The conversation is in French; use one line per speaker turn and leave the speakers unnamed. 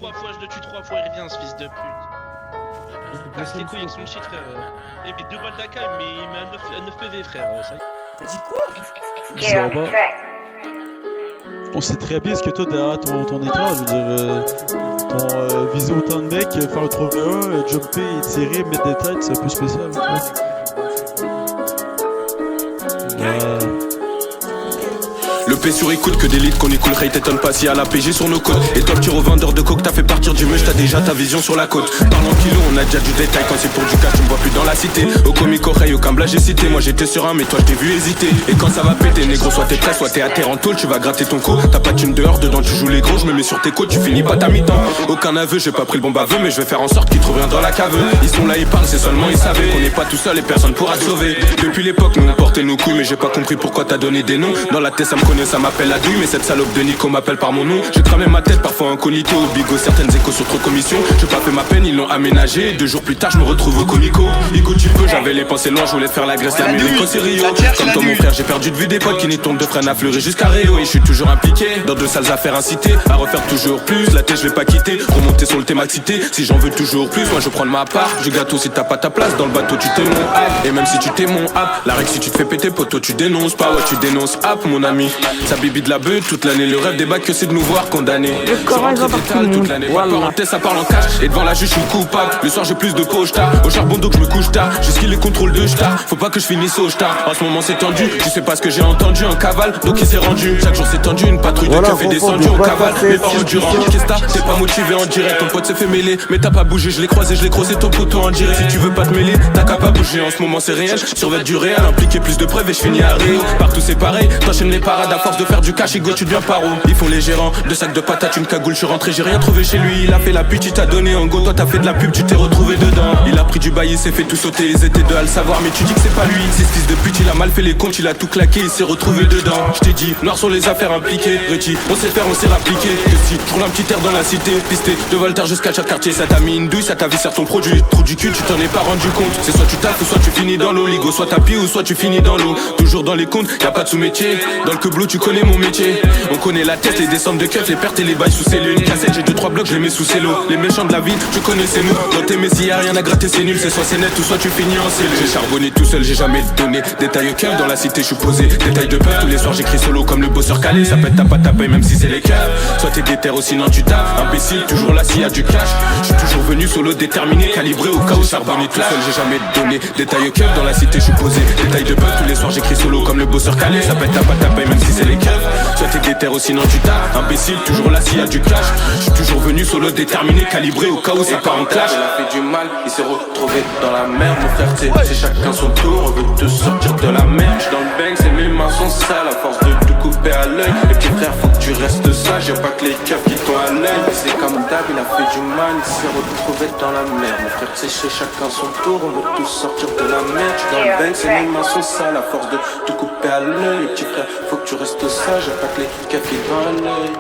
3 fois, je le tue 3 fois, il revient ce fils de pute. Casse les couilles avec son shit, frère. Eh, mais 2 balles d'AK, mais il met un 9 PV, frère. Ça y est.
T'as dit quoi?
Zorba. On sait très bien ce que toi derrière ton écran, je veux dire, viser autant de mecs, faire le 3v1, jumper et tirer, mettre des têtes, c'est un peu spécial.
Le P sur écoute que d'élite qu'on écoule, Ray t'étonne pas si à la PG sur nos côtes. Et toi tu revendeur de coke, t'as fait partir du meuge, t'as déjà ta vision sur la côte. Parlons kilo, on a déjà du détail, quand c'est pour du cash, tu me vois plus dans la cité. Au comique oreille, aucun blague j'ai cité, moi j'étais sur un mais toi je t'ai vu hésiter. Et quand ça va péter, négro, soit t'es prêt, soit t'es à terre en tôle, tu vas gratter ton co. T'as pas de thune dehors, dedans tu joues les gros, je me mets sur tes côtes, tu finis pas ta mi-temps. Aucun aveu, j'ai pas pris le bon baveux, mais je vais faire en sorte qu'ils trouvent rien dans la cave. Ils sont là, ils parlent, c'est seulement ils savaient qu'on n'est pas tout seul et personne pourra te sauver. Depuis l'époque, nous on portait nos couilles, mais j'ai pas compris pourquoi t'as donné des noms. Dans la tête ça me connaît, ça m'appelle la douille. Mais cette salope de Nico m'appelle par mon nom. J'ai cramé ma tête, parfois incognito. Au bigot, certaines échos sur trop commission. J'ai pas fait ma peine, ils l'ont aménagé. 2 jours plus tard, je me retrouve au comico. Ico, tu peux, j'avais les pensées loin, je voulais faire la Grèce, la Mérico, c'est Rio. Comme toi, mon frère, j'ai perdu de vue des potes qui n'y tombent de freine à fleurir jusqu'à Rio. Et je suis toujours impliqué dans de sales affaires incitées à refaire toujours plus. La tête, je vais pas quitter, remonter sur le thème cité. Si j'en veux toujours plus, moi je prends ma part. Du gâteau, si t'as pas ta place dans le bateau, tu t'es mon app. Et même si tu t'es mon app, la règle, si tu te fais péter, poteau, tu dénonces pas. Ouais, tu dénonces app, mon ami. Ça bibi de la beuh toute l'année, le rêve des bacs que c'est de nous voir condamnés. Je rentre d'étal toute l'année, pas parenthèse, ça parle en cash. Et devant la juge, je suis coupable. Le soir, j'ai plus de poche tard. Au charbon d'eau que je me couche tard. Jusqu'il les contrôles de star. Faut pas que je finisse au star. En ce moment, c'est tendu. Tu sais pas ce que j'ai entendu en cavale. Donc il s'est rendu. Chaque jour, c'est tendu. Une patrouille de keufs est descendue en cavale. Mais pas endurant. Qu'est-ce que t'es pas motivé en direct. Ton pote s'est fait mêler. Mais t'as pas bougé. Je l'ai croisé, je l'ai croisé ton poteau en direct. Si tu veux pas te mêler, t'as qu'à pas bouger. En ce moment, c'est réel. Survêt du réel. Impliqué plus de preuves et je finis à Rio. Partout, c'est pareil. T'enchaînes les parades à force de faire du cash. Ego, tu deviens paro. Ils font les gérants. 2 sacs de patates, une cagoule, je suis rentré, j'ai rien trouvé chez lui. Il a fait la pute, il t'a donné en go, toi t'as fait de la pub, tu t'es retrouvé dedans. Il a pris du bail, il s'est fait tout sauter, ils étaient deux à le savoir, mais tu dis que c'est pas lui. C'est ce fils de pute, il a mal fait les comptes, il a tout claqué, il s'est retrouvé dedans. Je t'ai dit, noir sur les affaires impliquées, Reti, on sait faire, on s'est rappliqué. Que si, je roule un petit air dans la cité, pisté, de Voltaire jusqu'à chaque quartier, ça t'a mis une douille, ça t'a vissé ton produit. Trou du cul, tu t'en es pas rendu compte. C'est soit tu taffes ou soit tu finis dans l'eau, ligo, soit tapis ou soit tu finis dans l'eau. Toujours dans les comptes, y a pas de sous-métier. Dans le queblot, tu connais mon métier. On connaît la tête, les descentes de keufs, les pertes et les bails sous cellule. Une cassette, j'ai 2-3 blocs, je les mets sous cello. Les méchants de la vie, tu connais c'est nous. Dans tes messies, y'a rien à gratter, c'est nul. C'est soit c'est net ou soit tu finis en cellule. J'ai charbonné tout seul, j'ai jamais donné. Détail au cœur, dans la cité, je suis posé. Détail de peur, tous les soirs j'écris solo comme le bosseur calé. Ça pète, t'as pas tapé, même si c'est les cœurs. Soit t'es déter ou sinon tu tapes. Imbécile, toujours là s'il y a du cash. Je suis toujours venu solo déterminé, calibré au cas où charbonné tout seul, j'ai jamais donné. Détail au cœur, dans la cité, je suis posé. Détail de peur, tous les soirs j'écris solo comme le bosseur calé. Ça pète, t'as pas tapé, même si c'est les cœurs. Soit t'es déter ou sinon tu tapes. Imbécile, toujours là s'il y a du cash. Je suis toujours venu solo déterminé, calibré au cas où ça part en clash. Il a fait du mal, il s'est retrouvé dans la merde. Mon frère, c'est chacun son tour, on veut te sortir de la merde. J'suis dans le bang, c'est mes mains sont sales, à force de te couper à l'œil. Les petits frères, faut que tu restes sage, y'a pas que les keufs qui t'ont à l'œil. C'est comme d'hab, il a fait du mal, il s'est retrouvé dans la merde. Mon frère, c'est chacun son tour, on veut tous sortir de la merde. J'suis dans le bang, c'est mes mains sont sales, à force de te couper à l'œil. Les petits frères, faut que tu restes sage, y'a pas que les keufs qui t'ont à l'œil.